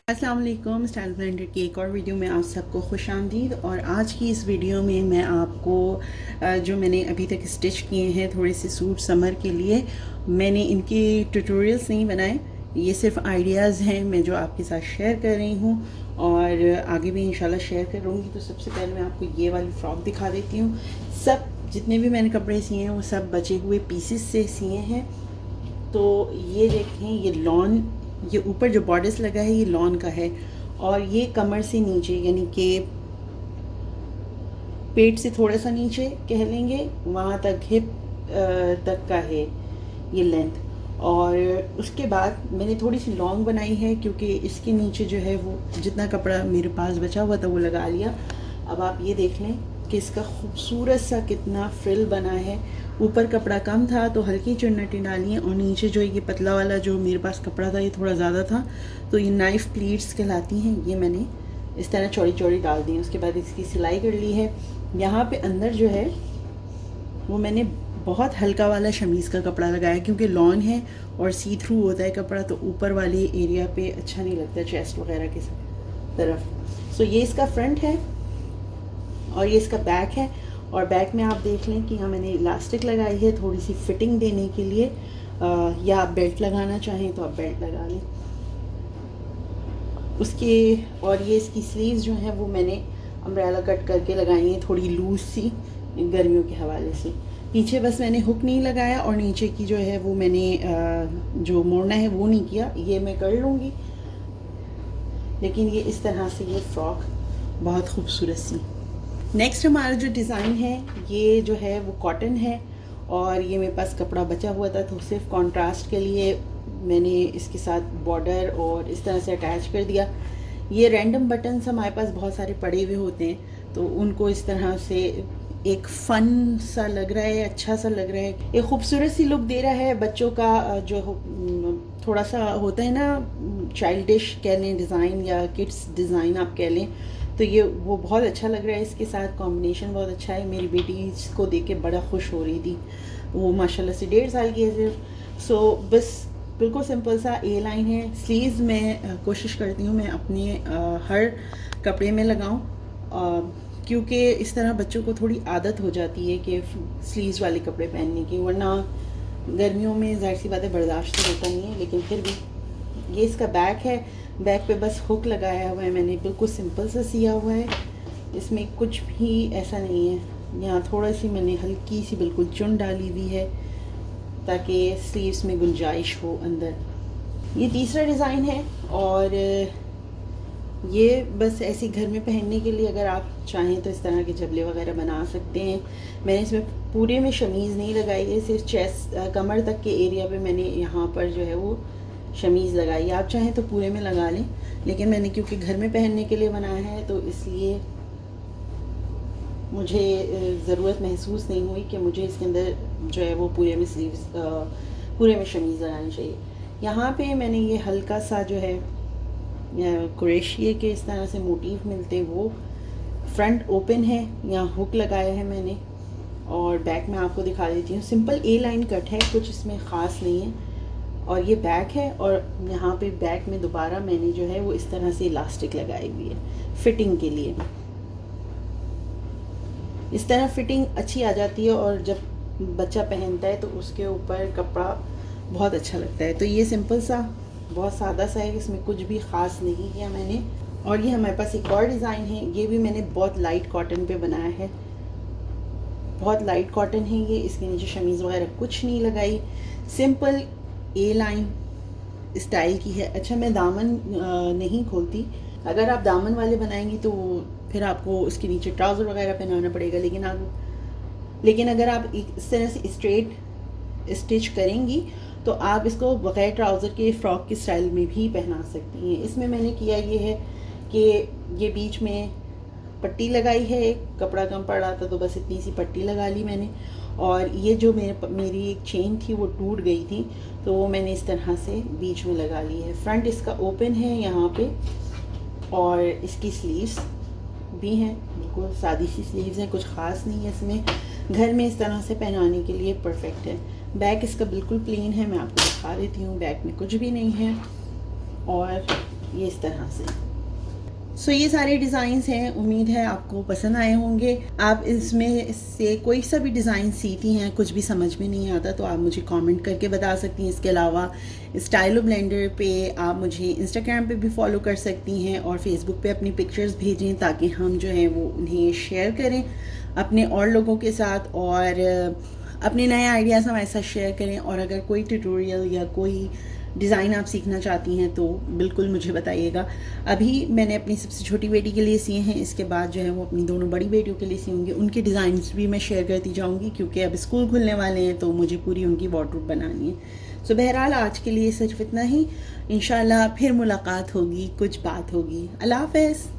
अस्सलाम वालेकुम। Style blended की एक और वीडियो में आप सबको खुश आमदीद। और आज की इस वीडियो में मैं आपको जो मैंने अभी तक स्टिच किए हैं थोड़े से सूट समर के लिए, मैंने इनके ट्यूटोरियल्स नहीं बनाए, ये सिर्फ आइडियाज़ हैं मैं जो आपके साथ शेयर कर रही हूँ और आगे भी इंशाल्लाह शेयर करूँगी। तो सबसे पहले मैं आपको ये वाली फ़्रॉक दिखा देती हूँ। सब जितने भी मैंने कपड़े सिए हैं वो सब बचे हुए पीसेस से सिए हैं। तो ये देखें, ये लॉन, ये ऊपर जो बॉर्डर्स लगा है ये लॉन का है और ये कमर से नीचे यानी कि पेट से थोड़ा सा नीचे कह लेंगे, वहाँ तक हिप तक का है ये लेंथ। और उसके बाद मैंने थोड़ी सी लॉन्ग बनाई है क्योंकि इसके नीचे जो है वो जितना कपड़ा मेरे पास बचा हुआ था वो लगा लिया। अब आप ये देख लें कि इसका खूबसूरत सा कितना फ्रिल बना है। ऊपर कपड़ा कम था तो हल्की चुन्नटी डाली है और नीचे जो ये पतला वाला जो मेरे पास कपड़ा था ये थोड़ा ज़्यादा था तो ये नाइफ़ प्लीट्स कहलाती हैं, ये मैंने इस तरह चौड़ी चौड़ी डाल दी। उसके बाद इसकी सिलाई कर ली है। यहाँ पे अंदर जो है वो मैंने बहुत हल्का वाला शमीज़ का कपड़ा लगाया क्योंकि लॉन है और सी थ्रू होता है कपड़ा, तो ऊपर वाले एरिया पे अच्छा नहीं लगता चेस्ट वगैरह की तरफ। सो ये इसका फ्रंट है और ये इसका बैक है। और बैक में आप देख लें कि यहाँ मैंने इलास्टिक लगाई है थोड़ी सी फिटिंग देने के लिए, या आप बेल्ट लगाना चाहें तो आप बेल्ट लगा लें उसके। और ये इसकी स्लीव्स जो हैं वो मैंने अम्ब्रेला कट करके लगाई हैं, थोड़ी लूज सी गर्मियों के हवाले से। पीछे बस मैंने हुक नहीं लगाया और नीचे की जो है वो मैंने जो मोड़ना है वो नहीं किया, ये मैं कर लूँगी। लेकिन ये इस तरह से ये फ्रॉक बहुत खूबसूरत सी। नेक्स्ट हमारा जो डिज़ाइन है ये जो है वो कॉटन है और ये मेरे पास कपड़ा बचा हुआ था तो सिर्फ कंट्रास्ट के लिए मैंने इसके साथ बॉर्डर और इस तरह से अटैच कर दिया। ये रैंडम बटन्स हमारे पास बहुत सारे पड़े हुए होते हैं तो उनको इस तरह से एक फ़न सा लग रहा है, अच्छा सा लग रहा है, एक खूबसूरत सी लुक दे रहा है। बच्चों का जो थोड़ा सा होता है ना चाइल्डिश कह लें डिज़ाइन या किड्स डिज़ाइन आप कह लें, तो ये वो बहुत अच्छा लग रहा है। इसके साथ कॉम्बिनेशन बहुत अच्छा है। मेरी बेटी इसको देख के बड़ा खुश हो रही थी, वो माशाल्लाह से 1.5 साल की है सिर्फ। सो बस बिल्कुल सिंपल सा ए लाइन है। स्लीव्स मैं कोशिश करती हूँ मैं अपने हर कपड़े में लगाऊँ क्योंकि इस तरह बच्चों को थोड़ी आदत हो जाती है कि स्लीव्स वाले कपड़े पहनने की, वरना गर्मियों में ज़ाहिर सी बात है बर्दाश्त तो होता नहीं है। लेकिन फिर भी ये इसका बैक है, बैक पे बस हुक लगाया हुआ है मैंने, बिल्कुल सिंपल सा सिया हुआ है, इसमें कुछ भी ऐसा नहीं है। यहाँ थोड़ा सी मैंने हल्की सी बिल्कुल चुन डाली हुई है ताकि स्लीव्स में गुंजाइश हो अंदर। ये तीसरा डिज़ाइन है और ये बस ऐसे घर में पहनने के लिए अगर आप चाहें तो इस तरह के जबले वगैरह बना सकते हैं। मैंने इसमें पूरे में शमीज़ नहीं लगाई है, सिर्फ चेस्ट कमर तक के एरिया पे मैंने यहाँ पर जो है वो शमीज़ लगाई। आप चाहें तो पूरे में लगा लें, लेकिन मैंने क्योंकि घर में पहनने के लिए बनाया है तो इसलिए मुझे ज़रूरत महसूस नहीं हुई कि मुझे इसके अंदर जो है वो पूरे में स्लीव्स पूरे में शमीज़ लगानी चाहिए। यहाँ पे मैंने ये हल्का सा जो है क्रोशिया के इस तरह से मोटिव मिलते हैं, वो फ्रंट ओपन है, यहाँ हुक लगाया है मैंने। और बैक में आपको दिखा देती हूँ, सिंपल ए लाइन कट है, कुछ इसमें ख़ास नहीं है। और ये बैक है और यहाँ पे बैक में दोबारा मैंने जो है वो इस तरह से इलास्टिक लगाई हुई है फिटिंग के लिए। इस तरह फिटिंग अच्छी आ जाती है और जब बच्चा पहनता है तो उसके ऊपर कपड़ा बहुत अच्छा लगता है। तो ये सिंपल सा बहुत सादा सा है, इसमें कुछ भी ख़ास नहीं किया मैंने। और ये हमारे पास एक और डिज़ाइन है, ये भी मैंने बहुत लाइट कॉटन पे बनाया है, बहुत लाइट कॉटन है ये। इसके नीचे शमीज़ वगैरह कुछ नहीं लगाई, सिंपल ए लाइन स्टाइल की है। अच्छा, मैं दामन नहीं खोलती, अगर आप दामन वाले बनाएंगी तो फिर आपको उसके नीचे ट्राउज़र वगैरह पहनाना पड़ेगा। लेकिन अगर आप इस तरह से स्ट्रेट स्टिच करेंगी तो आप इसको बगैर ट्राउज़र के फ़्रॉक के स्टाइल में भी पहना सकती हैं। इसमें मैंने किया ये है कि ये बीच में पट्टी लगाई है, कपड़ा कम पड़ रहा था तो बस इतनी सी पट्टी लगा ली मैंने। और ये जो मेरी एक चेन थी वो टूट गई थी तो वो मैंने इस तरह से बीच में लगा ली है। फ्रंट इसका ओपन है यहाँ पे और इसकी स्लीव्स भी हैं, बिल्कुल सादी सी स्लीव्स हैं, कुछ ख़ास नहीं है इसमें, घर में इस तरह से पहनाने के लिए परफेक्ट है। बैक इसका बिल्कुल प्लेन है, मैं आपको दिखा देती हूँ, बैक में कुछ भी नहीं है। और ये इस तरह से। सो ये सारे डिज़ाइंस हैं, उम्मीद है आपको पसंद आए होंगे। आप इसमें से कोई सा भी डिज़ाइन सीती हैं, कुछ भी समझ में नहीं आता तो आप मुझे कमेंट करके बता सकती हैं। इसके अलावा स्टाइलो ब्लेंडर पे आप मुझे इंस्टाग्राम पे भी फॉलो कर सकती हैं और फेसबुक पे अपनी पिक्चर्स भेजें ताकि हम जो है वो उन्हें शेयर करें अपने और लोगों के साथ, और अपने नए आइडियाज़ हमारे साथ शेयर करें। और अगर कोई ट्यूटोरियल या कोई डिज़ाइन आप सीखना चाहती हैं तो बिल्कुल मुझे बताइएगा। अभी मैंने अपनी सबसे छोटी बेटी के लिए सिए हैं, इसके बाद जो है वो अपनी दोनों बड़ी बेटियों के लिए सियूँगी। उनके डिज़ाइंस भी मैं शेयर करती जाऊँगी क्योंकि अब स्कूल खुलने वाले हैं तो मुझे पूरी उनकी वार्डरोब बनानी है। सो बहरहाल आज के लिए सिर्फ इतना ही। इंशाल्लाह फिर मुलाकात होगी, कुछ बात होगी। अल्लाह हाफ़िज़।